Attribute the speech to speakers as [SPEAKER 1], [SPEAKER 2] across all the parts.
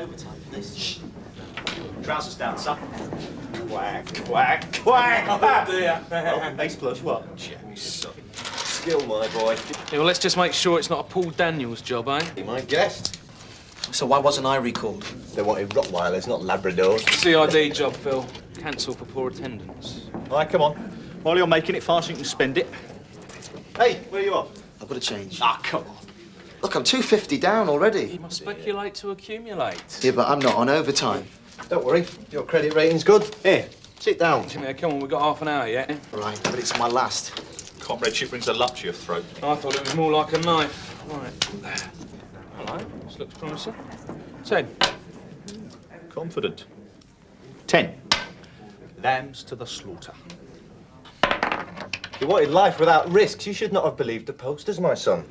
[SPEAKER 1] overtime for this. Shh.
[SPEAKER 2] Trousers down, son. Quack, quack, quack!
[SPEAKER 3] Oh, dear.
[SPEAKER 2] Well, ace flush, what? Check me, son. Skill, my boy.
[SPEAKER 3] Yeah, well, let's just make sure it's not a Paul Daniels job, eh?
[SPEAKER 2] Be my guest.
[SPEAKER 1] So why wasn't I recalled?
[SPEAKER 2] They wanted Rottweilers, not Labradors.
[SPEAKER 3] CID job, Phil. Cancel for poor attendance.
[SPEAKER 2] All right, come on. While you're making it fast, you can spend it. Hey, where are you off?
[SPEAKER 1] I've got to change.
[SPEAKER 2] Ah, come on.
[SPEAKER 1] Look, I'm 250 down already.
[SPEAKER 3] You must speculate to accumulate.
[SPEAKER 1] Yeah, but I'm not on overtime.
[SPEAKER 2] Don't worry, your credit rating's good. Here, sit down.
[SPEAKER 3] Yeah, come on, we've got half an hour yet.
[SPEAKER 1] Right, but it's my last.
[SPEAKER 2] Comradeship brings a lump to your throat.
[SPEAKER 3] I thought it was more like a knife. Right. Hello, this looks promising. 10.
[SPEAKER 2] Confident. 10. Lambs to the slaughter. If you wanted life without risks, you should not have believed the posters, my son.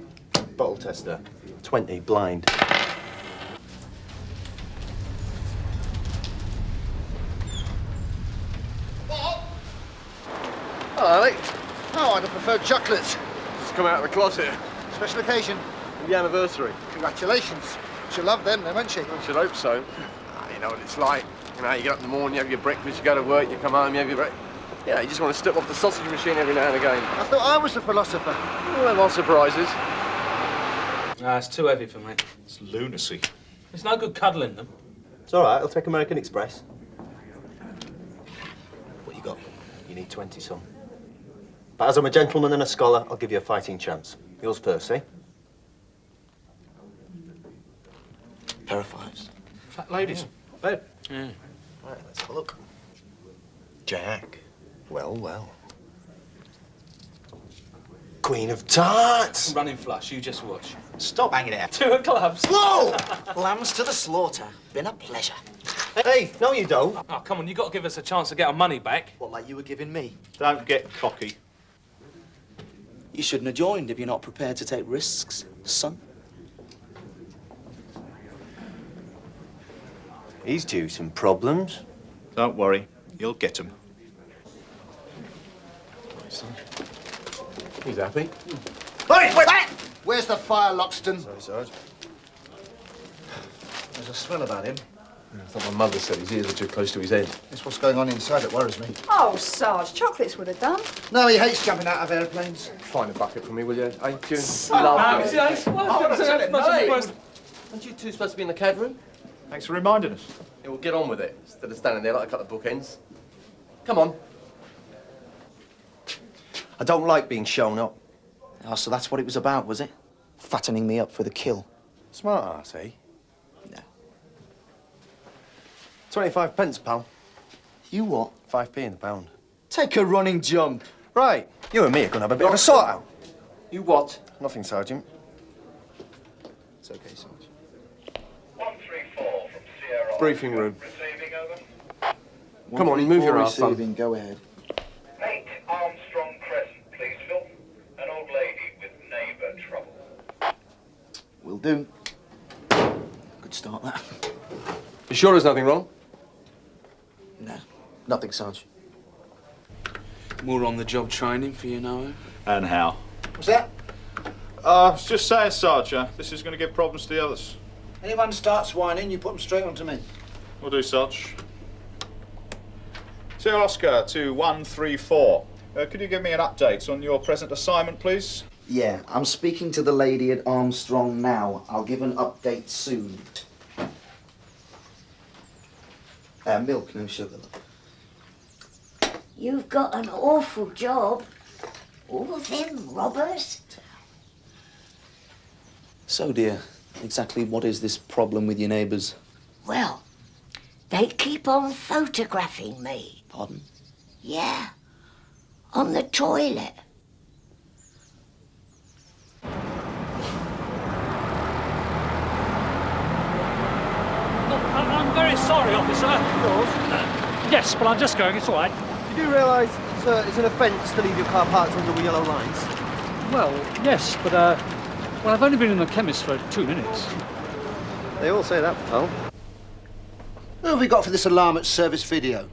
[SPEAKER 2] Bottle tester. 20, blind.
[SPEAKER 4] Hello, Alec. Oh, I'd have preferred chocolates.
[SPEAKER 5] Just come out of the closet.
[SPEAKER 4] Special occasion.
[SPEAKER 5] The anniversary.
[SPEAKER 4] Congratulations. She'll love them, then, won't she?
[SPEAKER 5] I should hope so. You know what it's like. You know, you get up in the morning, you have your breakfast, you go to work, you come home, you have your breakfast. Yeah, you just want to step off the sausage machine every now and again.
[SPEAKER 4] I thought I was the philosopher.
[SPEAKER 5] Well, there are surprises.
[SPEAKER 3] Nah, it's too heavy for me.
[SPEAKER 2] It's lunacy.
[SPEAKER 3] There's no good cuddling them.
[SPEAKER 2] It's all right, I'll take American Express. What you got? You need 20, son. But as I'm a gentleman and a scholar, I'll give you a fighting chance. Yours first, eh?
[SPEAKER 1] Pair of fives.
[SPEAKER 3] Fat ladies.
[SPEAKER 2] Webb.
[SPEAKER 3] Yeah.
[SPEAKER 2] Right, let's have a look. Jack. Well, well. Queen of Tarts.
[SPEAKER 3] Running flush, you just watch.
[SPEAKER 2] Stop hanging out.
[SPEAKER 3] 2 of clubs.
[SPEAKER 1] Whoa! Lambs to the slaughter. Been a pleasure.
[SPEAKER 2] Hey, no you don't.
[SPEAKER 3] Oh, come on, you got to give us a chance to get our money back.
[SPEAKER 1] What, like you were giving me?
[SPEAKER 2] Don't get cocky.
[SPEAKER 1] You shouldn't have joined if you're not prepared to take risks, son.
[SPEAKER 2] He's due some problems. Don't worry, you'll get them.
[SPEAKER 5] He's happy.
[SPEAKER 4] Wait, wait! Where's the fire, Loxton?
[SPEAKER 5] Sorry, Sarge.
[SPEAKER 4] There's a smell about him.
[SPEAKER 5] I thought my mother said his ears were too close to his head.
[SPEAKER 4] It's what's going on inside that worries me.
[SPEAKER 6] Oh, Sarge, chocolates would have done.
[SPEAKER 4] No, he hates jumping out of airplanes.
[SPEAKER 5] Find a bucket for me, will you? Hey, June.
[SPEAKER 3] Aren't
[SPEAKER 5] you two supposed to be in the CAD room?
[SPEAKER 2] Thanks for reminding us.
[SPEAKER 5] Yeah, well, get on with it, instead of standing there like a couple of bookends. Come on.
[SPEAKER 2] I don't like being shown up.
[SPEAKER 1] Oh, so that's what it was about, was it? Fattening me up for the kill.
[SPEAKER 5] Smart ass, eh?
[SPEAKER 1] No.
[SPEAKER 5] 25 pence, pal.
[SPEAKER 1] You what?
[SPEAKER 5] 5p in the pound.
[SPEAKER 1] Take a running jump.
[SPEAKER 5] Right.
[SPEAKER 2] You and me are going to have a bit of a sort out.
[SPEAKER 5] You what? Nothing, Sergeant.
[SPEAKER 1] It's okay, Sarge.
[SPEAKER 7] 134 from Sierra.
[SPEAKER 5] Briefing room.
[SPEAKER 7] Receiving over.
[SPEAKER 5] Come on, move your ass, son.
[SPEAKER 1] Receiving, go ahead.
[SPEAKER 7] 8 Armstrong Crescent, please, Phil. An old lady with neighbour trouble.
[SPEAKER 1] Will do. Good start, that.
[SPEAKER 5] You sure there's nothing wrong?
[SPEAKER 1] No, nothing, Sarge.
[SPEAKER 3] More on-the-job training for you, Noah.
[SPEAKER 2] And how?
[SPEAKER 4] What's that?
[SPEAKER 2] I was just saying, Sarge, this is going to give problems to the others.
[SPEAKER 4] Anyone starts whining, you put them straight onto me.
[SPEAKER 2] We'll do, Sarge. Sir Oscar to 134. Could you give me an update on your present assignment, please?
[SPEAKER 1] Yeah, I'm speaking to the lady at Armstrong now. I'll give an update soon. Milk, no sugar.
[SPEAKER 8] You've got an awful job. All them robbers.
[SPEAKER 1] So, dear, exactly what is this problem with your neighbours?
[SPEAKER 8] Well, they keep on photographing me.
[SPEAKER 1] Pardon?
[SPEAKER 8] Yeah, on the toilet.
[SPEAKER 9] I'm very sorry, officer. Yes, but I'm just going, it's all right.
[SPEAKER 10] You do realise, sir, it's an offence to leave your car parked under the yellow lines?
[SPEAKER 9] Well, yes, but, well, I've only been in the chemist for 2 minutes.
[SPEAKER 10] They all say that, pal.
[SPEAKER 4] Who have we got for this alarm at service video?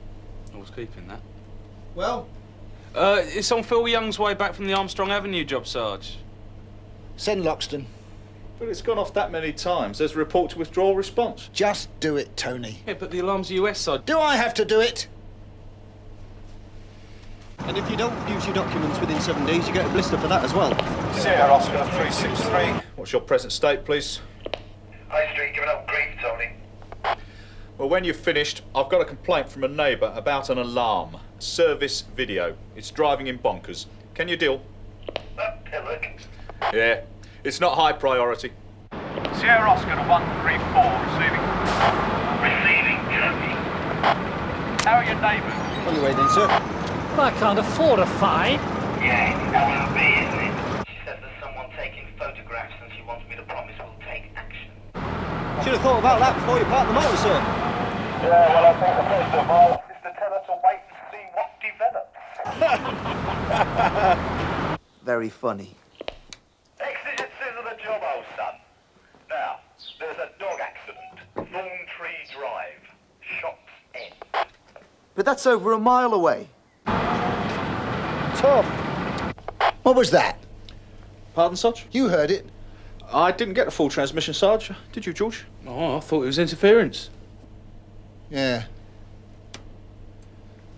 [SPEAKER 3] I was keeping that.
[SPEAKER 4] Well?
[SPEAKER 3] It's on Phil Young's way back from the Armstrong Avenue job, Sarge.
[SPEAKER 4] Send Loxton.
[SPEAKER 11] But it's gone off that many times. There's a report to withdrawal response.
[SPEAKER 4] Just do it, Tony.
[SPEAKER 3] Yeah, but the alarm's US side.
[SPEAKER 4] Do I have to do it?
[SPEAKER 10] And if you don't produce your documents within 7 days, you get a blister for that as well.
[SPEAKER 11] Sierra Oscar 363. What's your present state, please?
[SPEAKER 7] High Street giving up grief, Tony.
[SPEAKER 11] Well, when you've finished, I've got a complaint from a neighbour about an alarm. Service video. It's driving him bonkers. Can you deal?
[SPEAKER 7] Pillock.
[SPEAKER 11] Yeah. It's not high priority.
[SPEAKER 7] Sierra Oscar to 134, receiving. Receiving, Tony. How are your neighbours?
[SPEAKER 10] On your way then, sir.
[SPEAKER 9] I can't afford a fine.
[SPEAKER 7] Yeah, it's LLB, isn't it? She says there's someone taking photographs and she wants me to promise we'll take action.
[SPEAKER 10] Should have thought about that before you parked the motor, sir.
[SPEAKER 7] Yeah, well, I think the best of all is to tell her to wait and see what develops.
[SPEAKER 1] Very funny.
[SPEAKER 7] Exigencies of the job, old son. Now, there's a dog accident. Thorn Tree Drive. Shots End.
[SPEAKER 1] But that's over a mile away.
[SPEAKER 4] Tom. What was that?
[SPEAKER 11] Pardon, Sarge?
[SPEAKER 4] You heard it.
[SPEAKER 11] I didn't get the full transmission, Sarge. Did you, George?
[SPEAKER 3] Oh, I thought it was interference.
[SPEAKER 4] Yeah.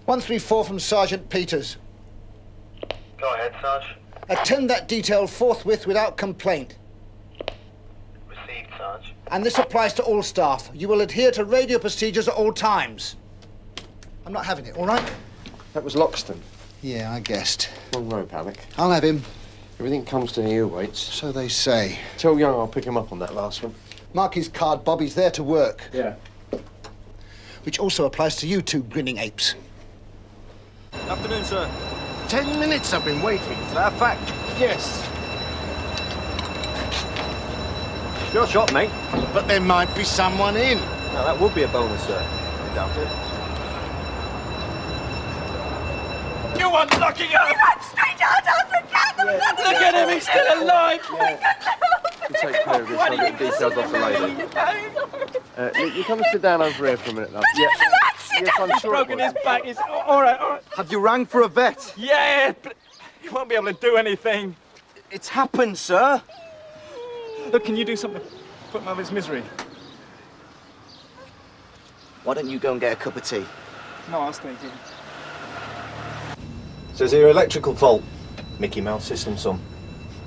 [SPEAKER 4] 134 from Sergeant Peters.
[SPEAKER 7] Go ahead, Sarge.
[SPEAKER 4] Attend that detail forthwith without complaint.
[SPEAKER 7] Received, Sarge.
[SPEAKER 4] And this applies to all staff. You will adhere to radio procedures at all times. I'm not having it, all right?
[SPEAKER 5] That was Loxton.
[SPEAKER 4] Yeah, I guessed.
[SPEAKER 5] Wrong rope, Alec.
[SPEAKER 4] I'll have him.
[SPEAKER 5] Everything comes to heel weights.
[SPEAKER 4] So they say.
[SPEAKER 5] Tell Young I'll pick him up on that last one.
[SPEAKER 4] Mark his card, Bobby's there to work.
[SPEAKER 5] Yeah.
[SPEAKER 4] Which also applies to you two grinning apes.
[SPEAKER 10] Afternoon, sir.
[SPEAKER 5] 10 minutes I've been waiting. Is that a fact?
[SPEAKER 10] Yes. Your shot, mate.
[SPEAKER 4] But there might be someone in.
[SPEAKER 10] Now, that would be a bonus, sir. I doubt it.
[SPEAKER 3] You unlucky young...
[SPEAKER 6] Straight out of the candle!
[SPEAKER 3] Look at him, he's still alive!
[SPEAKER 5] You take care of this. I'll get the details off the lady. You come and sit down over here for a minute, love. Yeah. Yes, I'm sure
[SPEAKER 3] Broken his back. He's all right, all right.
[SPEAKER 10] Have you rang for a vet?
[SPEAKER 3] Yeah, but he won't be able to do anything.
[SPEAKER 10] It's happened, sir.
[SPEAKER 3] Look, can you do something? Put him out of his misery.
[SPEAKER 1] Why don't you go and get a cup of tea?
[SPEAKER 3] No, I'll stay here.
[SPEAKER 2] Says here electrical fault. Mickey Mouse system, some.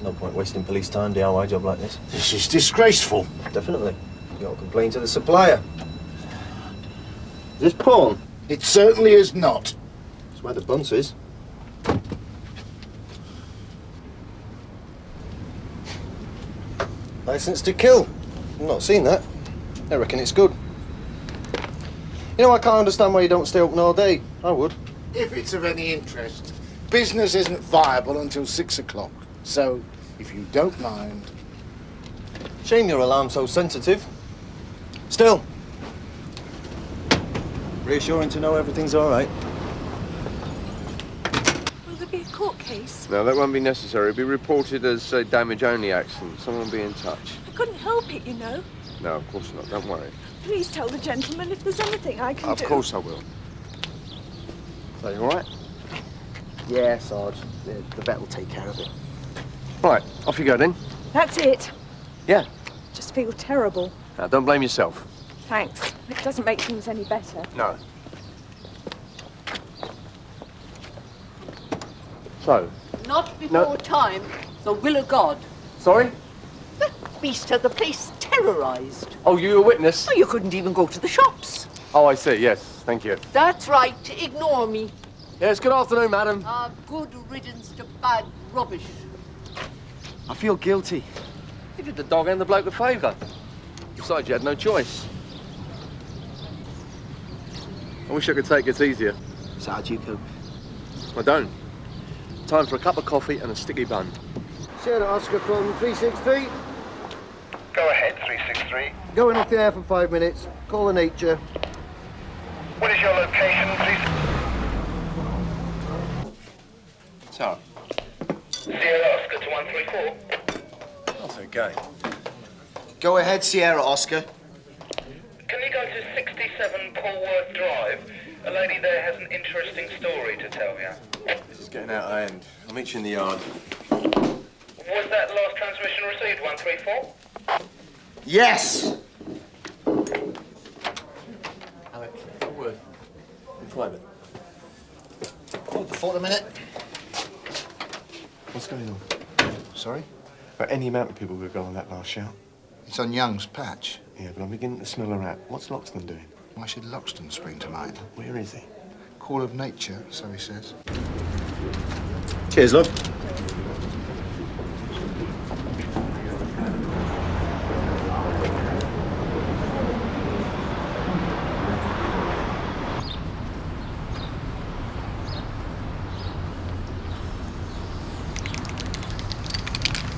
[SPEAKER 2] No point wasting police time, DIY job like this.
[SPEAKER 4] This is disgraceful.
[SPEAKER 2] Definitely. You got to complain to the supplier. Is this porn?
[SPEAKER 4] It certainly is not.
[SPEAKER 2] That's where the bunce is. License to kill. I've not seen that. I reckon it's good. You know, I can't understand why you don't stay open all day. I would.
[SPEAKER 4] If it's of any interest, business isn't viable until 6 o'clock. So, if you don't mind...
[SPEAKER 2] Shame your alarm's so sensitive. Still. Reassuring to know everything's all right.
[SPEAKER 6] Will there be a court case?
[SPEAKER 5] No, that won't be necessary. It'll be reported as a damage-only accident. Someone will be in touch.
[SPEAKER 6] I couldn't help it, you know.
[SPEAKER 5] No, of course not. Don't worry.
[SPEAKER 6] Please tell the gentleman if there's anything I can do.
[SPEAKER 5] Of course I will. So, you all right?
[SPEAKER 1] Yeah, Sarge. The vet will take care of it.
[SPEAKER 5] Right, off you go then.
[SPEAKER 6] That's it.
[SPEAKER 5] Yeah.
[SPEAKER 6] Just feel terrible.
[SPEAKER 5] Now, don't blame yourself.
[SPEAKER 6] Thanks. It doesn't make things any better.
[SPEAKER 5] No. So?
[SPEAKER 12] Not before time. The will of God.
[SPEAKER 5] Sorry?
[SPEAKER 12] The beast had the place terrorised.
[SPEAKER 5] Oh, you a witness?
[SPEAKER 12] Oh, you couldn't even go to the shops.
[SPEAKER 5] Oh, I see, yes. Thank you.
[SPEAKER 12] That's right. Ignore me.
[SPEAKER 5] Yes, good afternoon, madam.
[SPEAKER 12] Good riddance to bad rubbish.
[SPEAKER 10] I feel guilty.
[SPEAKER 5] You did the dog and the bloke a favour. Besides, you had no choice. I wish I could take it easier.
[SPEAKER 1] So how do you cope?
[SPEAKER 5] I don't. Time for a cup of coffee and a sticky bun.
[SPEAKER 10] Sierra Oscar from 363.
[SPEAKER 7] Go ahead, 363.
[SPEAKER 10] Going off the air for 5 minutes. Call the nature.
[SPEAKER 7] What is your location, please?
[SPEAKER 5] So?
[SPEAKER 7] Sierra Oscar to 134.
[SPEAKER 5] That's okay.
[SPEAKER 1] Go ahead, Sierra Oscar.
[SPEAKER 7] Can you go to 67 Polworth Drive? A lady there has an interesting story to tell you.
[SPEAKER 5] This is getting out of hand. I'll meet you in the yard.
[SPEAKER 7] Was that last transmission received, 134?
[SPEAKER 1] Yes!
[SPEAKER 5] Alec, a word. In private.
[SPEAKER 4] Hold the fort a minute.
[SPEAKER 5] What's going on?
[SPEAKER 4] Sorry?
[SPEAKER 5] But any amount of people could go on that last shout.
[SPEAKER 4] It's on Young's patch.
[SPEAKER 5] Yeah, but I'm beginning to smell a rat. What's Loxton doing?
[SPEAKER 4] Why should Loxton spring to mind?
[SPEAKER 5] Where is he?
[SPEAKER 4] Call of nature, so he says.
[SPEAKER 2] Cheers, love.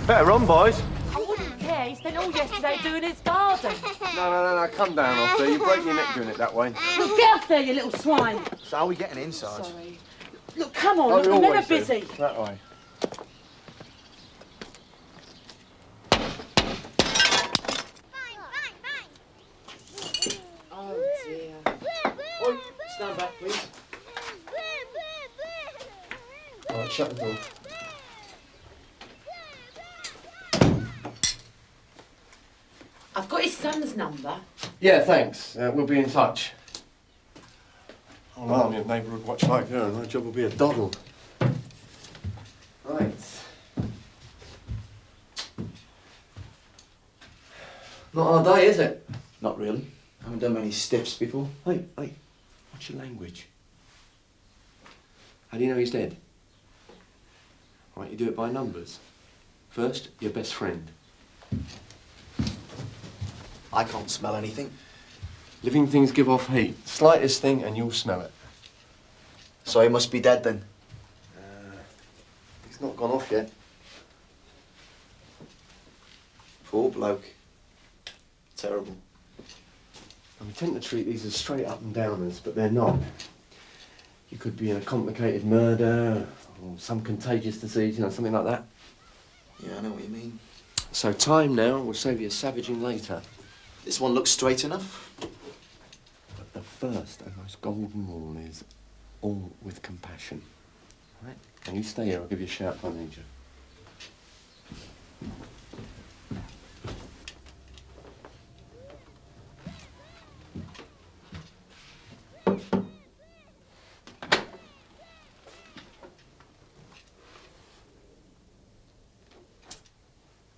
[SPEAKER 2] Better run, boys.
[SPEAKER 12] I wouldn't care. He spent all yesterday doing his garden.
[SPEAKER 5] No, come down off there. You break your neck doing it that way.
[SPEAKER 12] Look, get off there, you little swine.
[SPEAKER 1] So how are we getting in, Sarge?
[SPEAKER 12] Sorry. Look, come on,
[SPEAKER 5] Like
[SPEAKER 12] look,
[SPEAKER 5] we
[SPEAKER 12] the men are
[SPEAKER 5] always do.
[SPEAKER 12] busy.
[SPEAKER 5] That way.
[SPEAKER 10] Oh, dear. Oi, stand back, please.
[SPEAKER 5] All right, shut the door.
[SPEAKER 12] I've got his son's number.
[SPEAKER 5] Yeah, thanks. We'll be in touch. Oh, well, your neighbourhood watch like her, and my job will be a doddle. Right. Not our day, is it?
[SPEAKER 1] Not really. I haven't done many stiffs before.
[SPEAKER 5] Hey, what's your language? How do you know he's dead? Right, you do it by numbers. First, your best friend.
[SPEAKER 1] I can't smell anything.
[SPEAKER 5] Living things give off heat. Slightest thing and you'll smell it.
[SPEAKER 1] So he must be dead then.
[SPEAKER 5] He's not gone off yet.
[SPEAKER 1] Poor bloke. Terrible.
[SPEAKER 5] And we tend to treat these as straight up and downers, but they're not. You could be in a complicated murder or some contagious disease, something like that.
[SPEAKER 1] Yeah, I know what you mean.
[SPEAKER 5] So time now will save you savaging later.
[SPEAKER 1] This one looks straight enough.
[SPEAKER 5] But the first and most golden rule is all with compassion. Right? And you stay here, I'll give you a shout if I need you.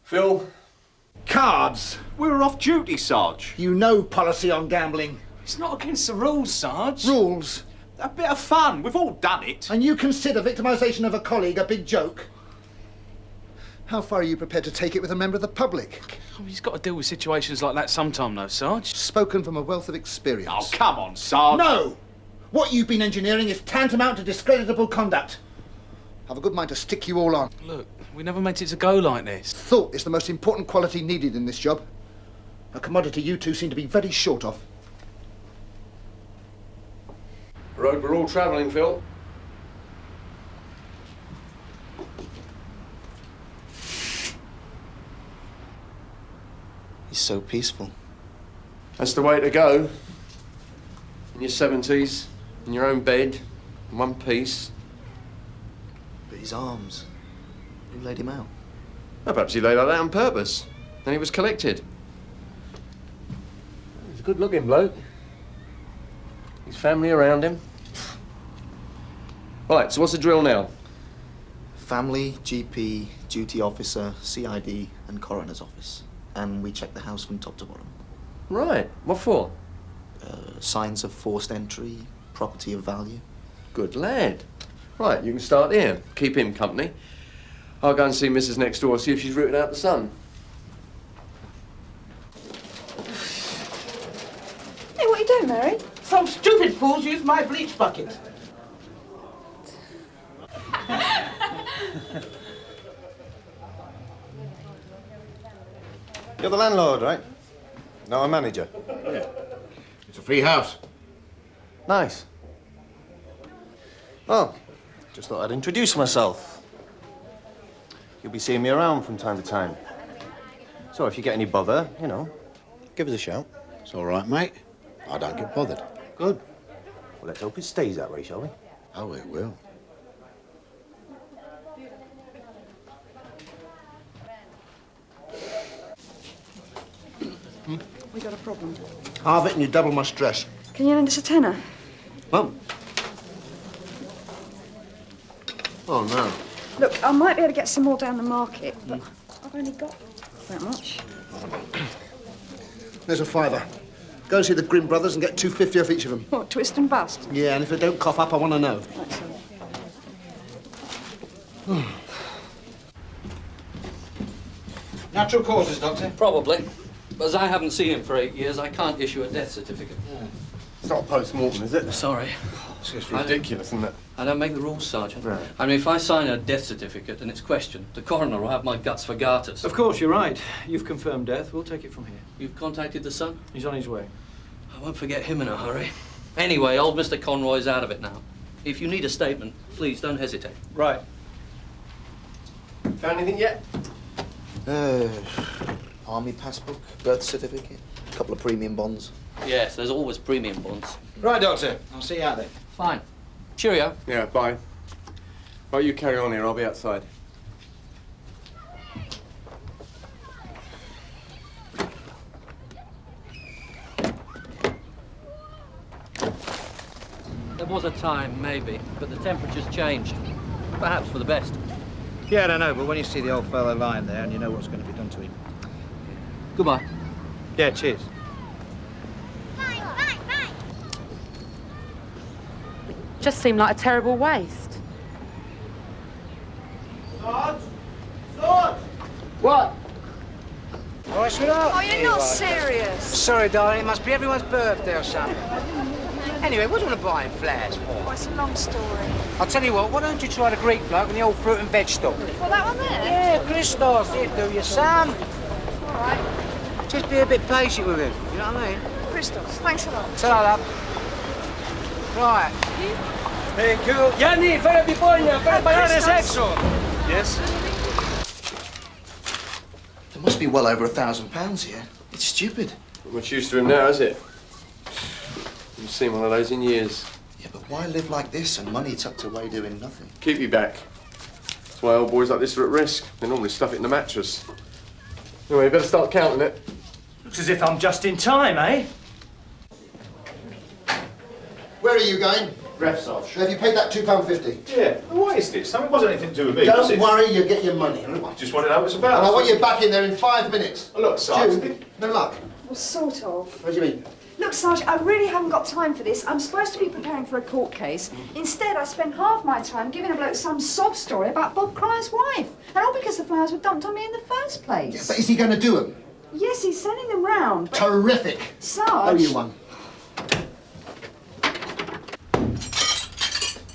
[SPEAKER 5] Phil?
[SPEAKER 11] Cards! We were off duty, Sarge.
[SPEAKER 4] You know policy on gambling.
[SPEAKER 3] It's not against the rules, Sarge.
[SPEAKER 4] Rules.
[SPEAKER 11] A bit of fun. We've all done it.
[SPEAKER 4] And you consider victimisation of a colleague a big joke? How far are you prepared to take it with a member of the public?
[SPEAKER 3] Oh, he's got to deal with situations like that sometime, though, Sarge.
[SPEAKER 4] Spoken from a wealth of experience.
[SPEAKER 11] Oh, come on, Sarge.
[SPEAKER 4] No! What you've been engineering is tantamount to discreditable conduct. Have a good mind to stick you all on.
[SPEAKER 3] Look, we never meant it to go like this.
[SPEAKER 4] Thought is the most important quality needed in this job. A commodity you two seem to be very short of.
[SPEAKER 5] Road we're all travelling, Phil.
[SPEAKER 1] He's so peaceful.
[SPEAKER 5] That's the way to go. In your 70s, in your own bed, in one piece.
[SPEAKER 1] But his arms. Who laid him out?
[SPEAKER 5] Well, perhaps he lay like that on purpose. Then he was collected. He's a good-looking bloke. His family around him. Right, so what's the drill now?
[SPEAKER 1] Family, GP, duty officer, CID, and coroner's office. And we check the house from top to bottom.
[SPEAKER 5] Right, what for?
[SPEAKER 1] Signs of forced entry, property of value.
[SPEAKER 5] Good lad. Right, you can start here. Keep him company. I'll go and see Mrs. next door, see if she's rooted out the sun.
[SPEAKER 6] Hey, what are you doing, Mary?
[SPEAKER 10] Some stupid fools used my bleach bucket.
[SPEAKER 2] You're the landlord, right? No, a manager.
[SPEAKER 4] Yeah. It's a free house.
[SPEAKER 2] Nice. Well, just thought I'd introduce myself. You'll be seeing me around from time to time. So if you get any bother, give us a shout.
[SPEAKER 4] It's all right, mate. I don't get bothered.
[SPEAKER 2] Good. Well, let's hope it stays that way, shall we?
[SPEAKER 4] Oh, it will.
[SPEAKER 6] a problem.
[SPEAKER 4] Halve it and you double my stress.
[SPEAKER 6] Can you lend us a tenner?
[SPEAKER 4] Mum. Oh, no.
[SPEAKER 6] Look, I might be able to get some more down the market, but I've only got that much.
[SPEAKER 4] There's a fiver. Go and see the Grimm brothers and get 2.50 off each of them.
[SPEAKER 6] What, twist and bust?
[SPEAKER 4] Yeah, and if they don't cough up, I want to know.
[SPEAKER 6] That's all.
[SPEAKER 10] Natural causes, Doctor?
[SPEAKER 13] Probably. But as I haven't seen him for 8 years, I can't issue a death certificate.
[SPEAKER 5] It's not a post-mortem, is it?
[SPEAKER 13] Sorry.
[SPEAKER 5] It's just ridiculous, isn't it?
[SPEAKER 13] I don't make the rules, Sergeant.
[SPEAKER 5] Right.
[SPEAKER 13] I mean, if I sign a death certificate and it's questioned, the coroner will have my guts for garters.
[SPEAKER 10] Of course, you're right. You've confirmed death. We'll take it from here.
[SPEAKER 13] You've contacted the son?
[SPEAKER 10] He's on his way.
[SPEAKER 13] I won't forget him in a hurry. Anyway, old Mr. Conroy's out of it now. If you need a statement, please don't hesitate.
[SPEAKER 10] Right.
[SPEAKER 5] Found anything yet?
[SPEAKER 1] Army passbook, birth certificate, a couple of premium bonds.
[SPEAKER 13] Yes, there's always premium bonds.
[SPEAKER 10] Right, Doctor. I'll see you out there.
[SPEAKER 13] Fine. Cheerio.
[SPEAKER 5] Yeah, bye. Right, you carry on here. I'll be outside.
[SPEAKER 13] There was a time, maybe, but the temperature's changed. Perhaps for the best.
[SPEAKER 10] Yeah, I don't know, but when you see the old fellow lying there and you know what's going to be done to him.
[SPEAKER 13] Goodbye.
[SPEAKER 10] Yeah, cheers.
[SPEAKER 14] Just seemed like a terrible waste.
[SPEAKER 10] Sarge! Sarge!
[SPEAKER 4] What?
[SPEAKER 10] All right, sweetheart.
[SPEAKER 6] Oh, you're not serious.
[SPEAKER 10] Sorry, darling. It must be everyone's birthday or something. Anyway, what do you want to buy in flowers for?
[SPEAKER 6] Oh, it's a long story.
[SPEAKER 10] I'll tell you what, why don't you try the Greek bloke in the old fruit and veg store?
[SPEAKER 6] Well, that one there?
[SPEAKER 10] Yeah, Christos, he'll do you some.
[SPEAKER 6] All right.
[SPEAKER 10] Just be a bit patient with him, you know what I mean?
[SPEAKER 6] Christos, thanks a lot.
[SPEAKER 10] Ta-ra, love. Right.
[SPEAKER 3] Thank you. Yanni, fare piponia, fare banane sexo.
[SPEAKER 10] Yes?
[SPEAKER 1] There must be well over £1,000 here. It's stupid.
[SPEAKER 5] Not much use to him now, is it? Haven't seen one of those in years.
[SPEAKER 1] Yeah, but why live like this and money tucked away doing nothing?
[SPEAKER 5] Keep you back. That's why old boys like this are at risk. They normally stuff it in the mattress. Anyway, you better start counting it.
[SPEAKER 3] Looks as if I'm just in time, eh?
[SPEAKER 4] Where are you going?
[SPEAKER 11] Ref, Sarge.
[SPEAKER 4] Have you paid that £2.50?
[SPEAKER 11] Yeah. What is this? I mean, it wasn't anything to do with me, was
[SPEAKER 4] Don't
[SPEAKER 11] it?
[SPEAKER 4] worry, you get your money.
[SPEAKER 11] I just wanted to know what it's about.
[SPEAKER 4] And I want you back in there in 5 minutes.
[SPEAKER 11] Oh, look, Sarge.
[SPEAKER 4] Jude, no luck.
[SPEAKER 6] Well, sort of.
[SPEAKER 4] What do you mean?
[SPEAKER 6] Look, Sarge, I really haven't got time for this. I'm supposed to be preparing for a court case. Instead, I spend half my time giving a bloke some sob story about Bob Cryer's wife. And all because the flowers were dumped on me in the first place.
[SPEAKER 4] Yeah, but is he going to do them?
[SPEAKER 6] Yes, he's sending them round. But...
[SPEAKER 4] Terrific.
[SPEAKER 6] Sarge...
[SPEAKER 4] Owe you one.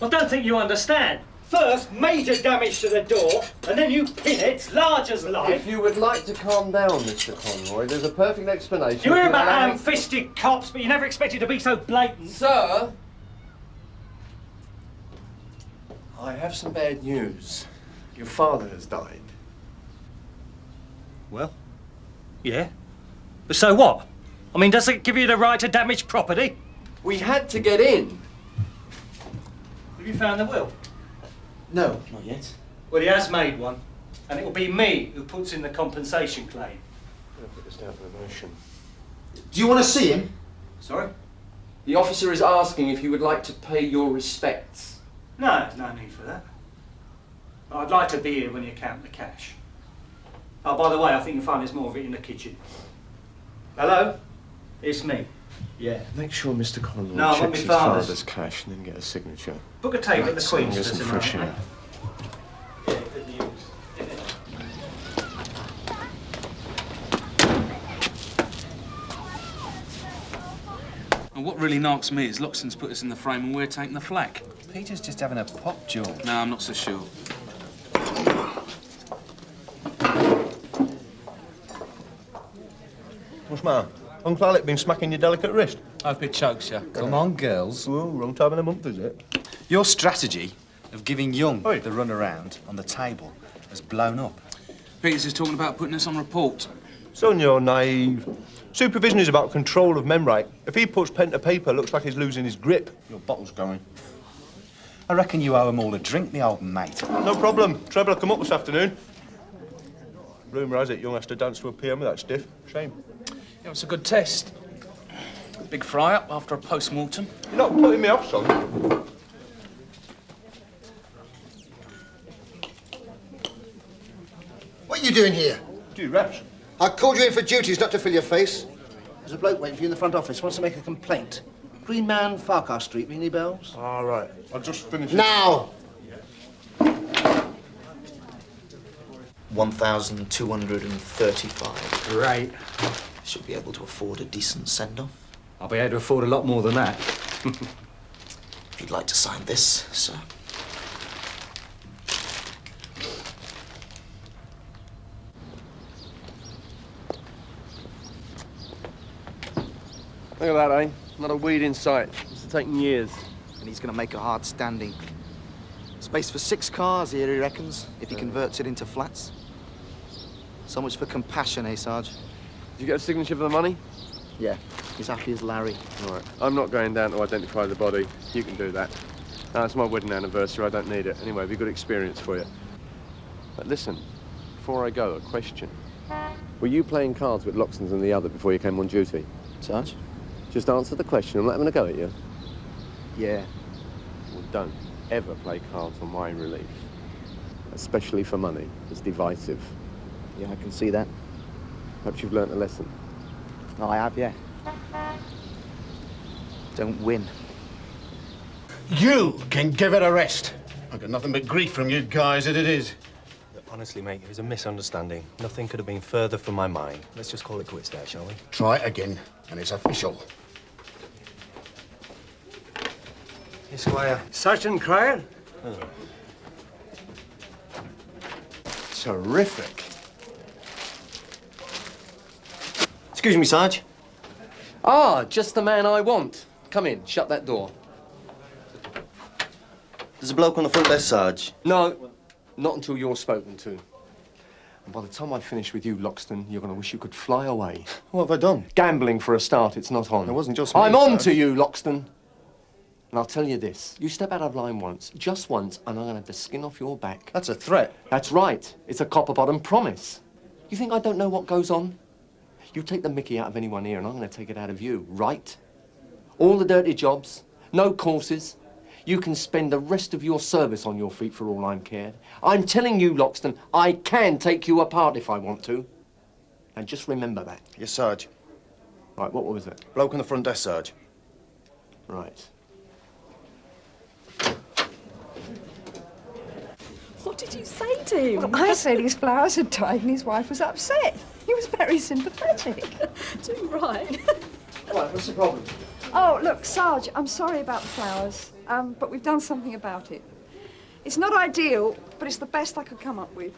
[SPEAKER 3] I don't think you understand. First, major damage to the door, and then you pin it, large as life.
[SPEAKER 5] If you would like to calm down, Mr. Conroy, there's a perfect explanation.
[SPEAKER 3] You hear about
[SPEAKER 5] allowing-
[SPEAKER 3] ham-fisted cops, but you never expected to be so blatant.
[SPEAKER 5] Sir, I have some bad news. Your father has died.
[SPEAKER 3] Well, yeah. But so what? I mean, does it give you the right to damage property?
[SPEAKER 5] We had to get in.
[SPEAKER 3] Have you found the will?
[SPEAKER 1] No, not yet.
[SPEAKER 3] Well, he has made one, and it will be me who puts in the compensation claim.
[SPEAKER 5] I'll put this down for the motion.
[SPEAKER 1] Do you want to see him?
[SPEAKER 3] Sorry?
[SPEAKER 5] The officer is asking if you would like to pay your respects.
[SPEAKER 3] No, no need for that. I'd like to be here when you count the cash. Oh, by the way, I think you'll find there's more of it in the kitchen. Hello? It's me. Yeah.
[SPEAKER 5] Make sure Mr. Conroy
[SPEAKER 3] No, I want
[SPEAKER 5] checks
[SPEAKER 3] my
[SPEAKER 5] his
[SPEAKER 3] father's.
[SPEAKER 5] father's cash and then get a signature.
[SPEAKER 3] Book a table at the
[SPEAKER 5] So
[SPEAKER 3] Queen's
[SPEAKER 5] get
[SPEAKER 3] for
[SPEAKER 5] some
[SPEAKER 3] tonight.
[SPEAKER 5] fresh air.
[SPEAKER 3] Yeah, good news.
[SPEAKER 15] And what really knocks me is Loxton's put us in the frame and we're taking the flak.
[SPEAKER 10] Peter's just having a pop, George.
[SPEAKER 15] No, I'm not so sure.
[SPEAKER 2] What's the matter? Uncle Alec been smacking your delicate wrist?
[SPEAKER 15] Hope it chokes you.
[SPEAKER 10] Come on, girls.
[SPEAKER 2] Oh, wrong time of the month, is it?
[SPEAKER 10] Your strategy of giving Young the runaround on the table has blown up.
[SPEAKER 15] Peters is talking about putting us on report.
[SPEAKER 2] Son, you're naive. Supervision is about control of memory. If he puts pen to paper, it looks like he's losing his grip.
[SPEAKER 10] Your bottle's going. I reckon you owe 'em all a drink, the old mate.
[SPEAKER 2] No problem. Treble will come up this afternoon. Rumour has it Young has to dance to a PM with that stiff. Shame.
[SPEAKER 15] It was a good test. Big fry-up after a post-mortem.
[SPEAKER 2] You're not putting me off, son.
[SPEAKER 16] What are you doing here?
[SPEAKER 2] Do reps.
[SPEAKER 16] I called you in for duties, not to fill your face. There's a bloke waiting for you in the front office. Wants to make a complaint. Green Man, Farquhar Street. Ring any bells?
[SPEAKER 2] All right. I'll just finish it.
[SPEAKER 16] Now!
[SPEAKER 1] 1,235.
[SPEAKER 17] Great.
[SPEAKER 1] Should be able to afford a decent send-off.
[SPEAKER 17] I'll be able to afford a lot more than that.
[SPEAKER 1] If you'd like to sign this, sir.
[SPEAKER 5] Look at that, eh? Not a weed in sight. It's taking years.
[SPEAKER 1] And he's going to make a hard standing. Space for 6 cars here, he reckons, if he converts it into flats. So much for compassion, eh, Sarge?
[SPEAKER 5] Did you get a signature for the money?
[SPEAKER 1] Yeah. He's happy as Larry.
[SPEAKER 5] All right. I'm not going down to identify the body. You can do that. It's my wedding anniversary. I don't need it. Anyway, it'll be a good experience for you. But listen, before I go, a question. Were you playing cards with Loxton and the other before you came on duty?
[SPEAKER 1] Sarge?
[SPEAKER 5] Just answer the question. I'm not having a go at you.
[SPEAKER 1] Yeah.
[SPEAKER 5] Well, don't ever play cards on my relief. Especially for money. It's divisive.
[SPEAKER 1] Yeah, I can see that.
[SPEAKER 5] Perhaps you've learnt a lesson.
[SPEAKER 1] Oh, I have, yeah. Don't win.
[SPEAKER 4] You can give it a rest. I've got nothing but grief from you guys as it is.
[SPEAKER 2] Honestly, mate, it was a misunderstanding. Nothing could have been further from my mind. Let's just call it quits there, shall we?
[SPEAKER 4] Try it again, and it's official.
[SPEAKER 2] Hey, Squire.
[SPEAKER 16] Sergeant Cryer?
[SPEAKER 2] Oh.
[SPEAKER 16] Terrific.
[SPEAKER 2] Excuse me, Sarge.
[SPEAKER 5] Ah, just the man I want. Come in, shut that door.
[SPEAKER 2] There's a bloke on the front desk, Sarge.
[SPEAKER 5] No, not until you're spoken to. And by the time I finish with you, Loxton, you're going to wish you could fly away.
[SPEAKER 2] What have I done?
[SPEAKER 5] Gambling for a start, it's not on.
[SPEAKER 2] It wasn't just me,
[SPEAKER 5] I'm on
[SPEAKER 2] Sarge.
[SPEAKER 5] to you, Loxton. And I'll tell you this. You step out of line once, just once, and I'm going to have the skin off your back.
[SPEAKER 2] That's a threat.
[SPEAKER 5] That's right. It's a copper-bottom promise. You think I don't know what goes on? You take the mickey out of anyone here, and I'm going to take it out of you, right? All the dirty jobs, no courses. You can spend the rest of your service on your feet for all I'm cared. I'm telling you, Loxton, I can take you apart if I want to. And just remember that.
[SPEAKER 2] Yes, Sarge.
[SPEAKER 5] Right, what was it?
[SPEAKER 2] Bloke on the front desk, Sarge.
[SPEAKER 5] Right.
[SPEAKER 6] What did you say to him? Well, I said his flowers had died and his wife was upset. He was very sympathetic. Too right.
[SPEAKER 5] Right, what's the problem?
[SPEAKER 6] Oh, look, Sarge, I'm sorry about the flowers, but we've done something about it. It's not ideal, but it's the best I could come up with.